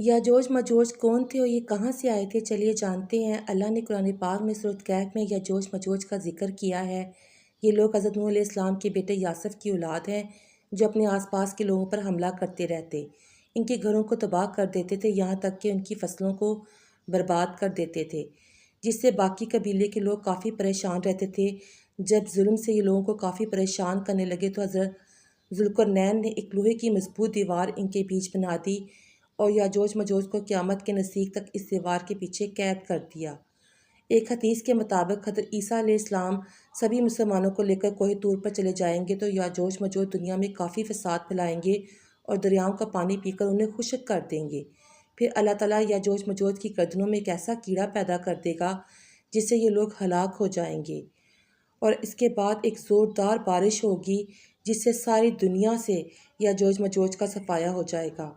याजूज मजूज कौन थे और ये कहाँ से आए थे? चलिए जानते हैं। अल्लाह ने कुरान पाक में सूरत कहफ में याजूज मजूज का जिक्र किया है। ये लोग हज़रत नूह अलैहिस्सलाम के बेटे यासफ की औलाद हैं, जो अपने आसपास के लोगों पर हमला करते रहते, इनके घरों को तबाह कर देते थे, यहाँ तक कि उनकी फसलों को बर्बाद कर देते थे, जिससे बाकी कबीले के लोग काफ़ी परेशान रहते थे। जब जुल्म से ये लोगों को काफ़ी परेशान करने लगे तो हज़रत जुल्करनैन ने एक लोहे की मजबूत दीवार इनके बीच बना दी और याजूज मजूज को क़यामत के नज़दीक तक इस दीवार के पीछे कैद कर दिया। एक हदीस के मुताबिक हज़रत ईसा अलैहिस्सलाम सभी मुसलमानों को लेकर कोहे तूर पर चले जाएंगे तो याजूज मजूज दुनिया में काफ़ी फसाद फैलाएंगे और दरियाओं का पानी पीकर उन्हें खुश्क कर देंगे। फिर अल्लाह ताला याजूज मजूज की गर्दनों में एक ऐसा कीड़ा पैदा कर देगा जिससे ये लोग हलाक हो जाएंगे, और इसके बाद एक ज़ोरदार बारिश होगी जिससे सारी दुनिया से याजूज मजूज का सफाया हो जाएगा।